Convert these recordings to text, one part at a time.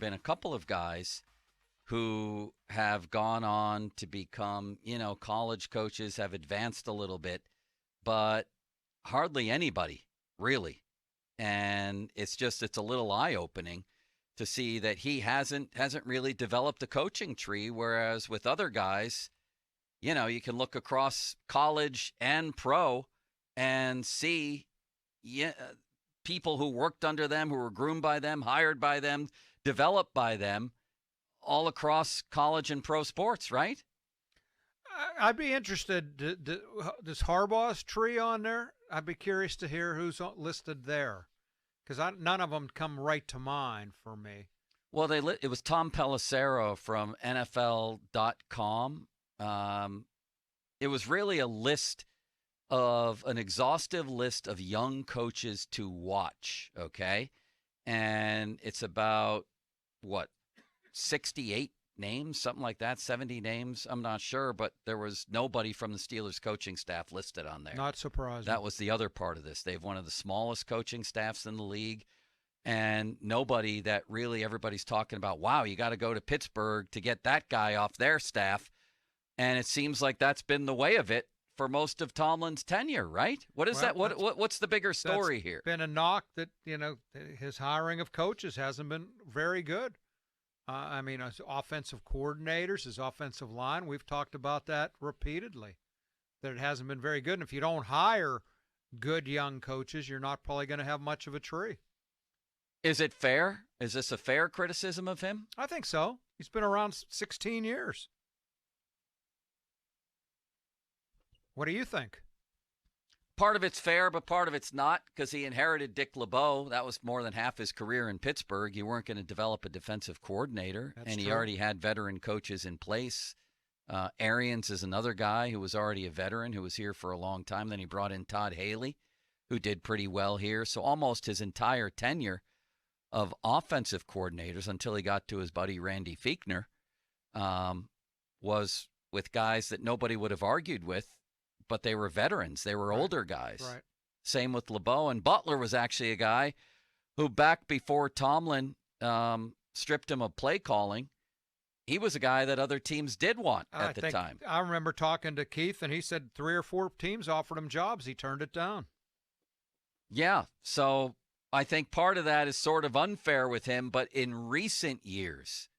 been a couple of guys who have gone on to become, college coaches, have advanced a little bit, but hardly anybody really. And it's a little eye-opening to see that he hasn't really developed a coaching tree, whereas with other guys, you can look across college and pro and see people who worked under them, who were groomed by them, hired by them, developed by them, all across college and pro sports, right? I'd be interested. Does Harbaugh's tree on there? I'd be curious to hear who's listed there, because none of them come right to mind for me. Well, it was Tom Pelissero from NFL.com. It was really an exhaustive list of young coaches to watch, okay? And it's about, 68 names, something like that, 70 names, I'm not sure, but there was nobody from the Steelers coaching staff listed on there. Not surprising. That was the other part of this. They have one of the smallest coaching staffs in the league, and nobody that really everybody's talking about, wow, you got to go to Pittsburgh to get that guy off their staff. And it seems like that's been the way of it for most of Tomlin's tenure, right? What's the bigger story here? Been a knock that, his hiring of coaches hasn't been very good. As offensive coordinators, his offensive line, we've talked about that repeatedly, that it hasn't been very good. And if you don't hire good young coaches, you're not probably going to have much of a tree. Is it fair? Is this a fair criticism of him? I think so. He's been around 16 years. What do you think? Part of it's fair, but part of it's not, because he inherited Dick LeBeau. That was more than half his career in Pittsburgh. You weren't going to develop a defensive coordinator, and he already had veteran coaches in place. Arians is another guy who was already a veteran, who was here for a long time. Then he brought in Todd Haley, who did pretty well here. So almost his entire tenure of offensive coordinators until he got to his buddy Randy Fichtner was with guys that nobody would have argued with, but they were veterans. They were older guys. Right. Same with LeBeau. And Butler was actually a guy who, back before Tomlin stripped him of play calling, he was a guy that other teams did want at the time. I remember talking to Keith, and he said 3 or 4 teams offered him jobs. He turned it down. Yeah, so I think part of that is sort of unfair with him, but in recent years,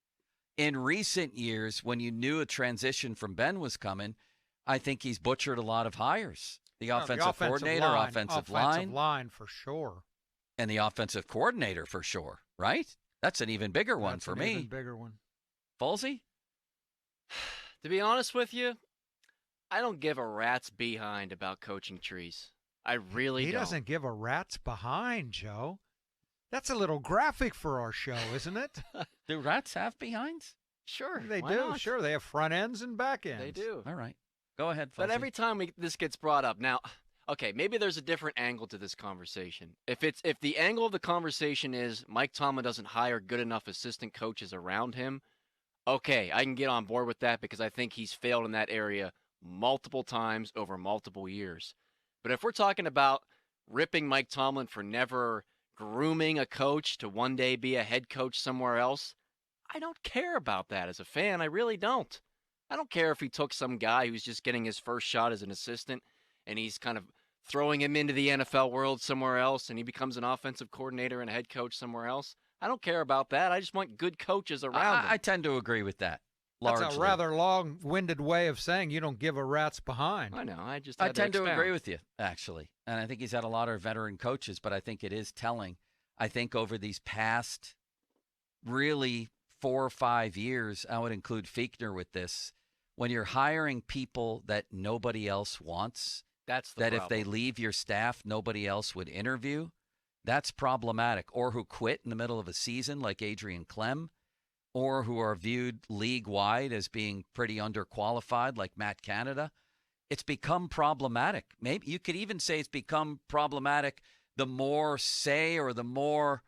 when you knew a transition from Ben was coming, I think he's butchered a lot of hires. The offensive coordinator, offensive line for sure. And the offensive coordinator for sure, right? That's an even bigger one for me. Even bigger one. Folsey? To be honest with you, I don't give a rat's behind about coaching trees. I really don't. He doesn't give a rat's behind, Joe. That's a little graphic for our show, isn't it? Do rats have behinds? Sure. They do. Not? Sure. They have front ends and back ends. They do. All right. Go ahead, Folsey. But every time this gets brought up, now, okay, maybe there's a different angle to this conversation. If the angle of the conversation is Mike Tomlin doesn't hire good enough assistant coaches around him, okay, I can get on board with that because I think he's failed in that area multiple times over multiple years. But if we're talking about ripping Mike Tomlin for never grooming a coach to one day be a head coach somewhere else, I don't care about that as a fan. I really don't. I don't care if he took some guy who's just getting his first shot as an assistant and he's kind of throwing him into the NFL world somewhere else and he becomes an offensive coordinator and a head coach somewhere else. I don't care about that. I just want good coaches around him. I tend to agree with that. Largely. That's a rather long-winded way of saying you don't give a rat's behind. I know. I tend to agree with you, actually. And I think he's had a lot of veteran coaches, but I think it is telling. I think over these past really 4 or 5 years, I would include Fichtner with this, when you're hiring people that nobody else wants, that's the that problem. If they leave your staff, nobody else would interview, that's problematic. Or who quit in the middle of a season like Adrian Clem, or who are viewed league-wide as being pretty underqualified like Matt Canada. It's become problematic. Maybe you could even say it's become problematic the more say or the more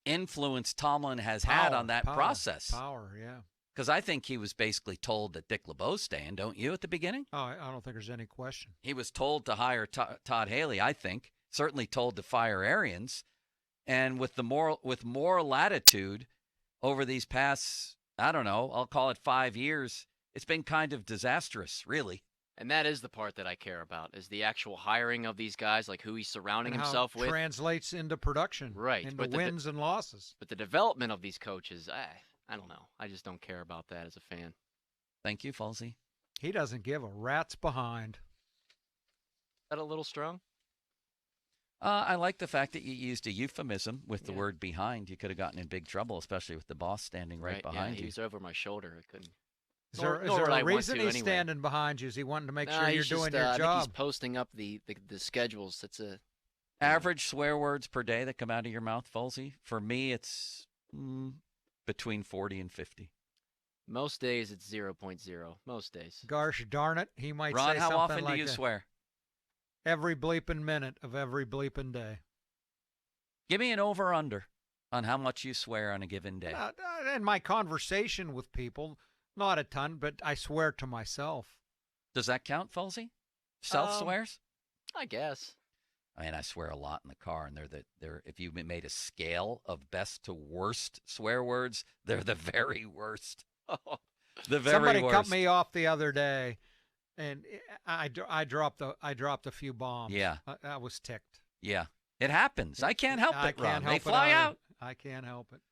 influence Tomlin has had on that process. Power, yeah. Because I think he was basically told that Dick LeBeau's staying, don't you, at the beginning? Oh, I don't think there's any question. He was told to hire Todd Haley, I think. Certainly told to fire Arians. And with more latitude over these past, I don't know, I'll call it 5 years, it's been kind of disastrous, really. And that is the part that I care about, is the actual hiring of these guys, like who he's surrounding and himself how with. translates into production, Right. into But wins and losses. But the development of these coaches, I don't know. I just don't care about that as a fan. Thank you, Falsey. He doesn't give a rat's behind. Is that a little strong? I like the fact that you used a euphemism with the Yeah. word behind. You could have gotten in big trouble, especially with the boss standing right behind yeah, you. He was over my shoulder. I couldn't. Is Nor there would I a want reason to he's anyway. standing behind you? Is he wanting to make Nah, sure you're he's doing just, your I think he's job? posting up the schedules. That's a Average swear words per day that come out of your mouth, Falsey? For me, it's between 40 and 50. most days it's 0.0. Most days. Gosh darn it, he might Ron, say how something often like do you that. swear? Every bleeping minute of every bleeping day. Give me an over-under on how much you swear on a given day. In my conversation with people, not a ton, but I swear to myself. Does that count, Falsey? Self-swears? I guess. I mean, I swear a lot in the car, and they're if you made a scale of best to worst swear words, they're the very worst. The very Somebody worst. cut me off the other day, and I dropped a few bombs. Yeah. I was ticked. Yeah, it happens. I can't help it, Ron. They help it fly either. out. I can't help it.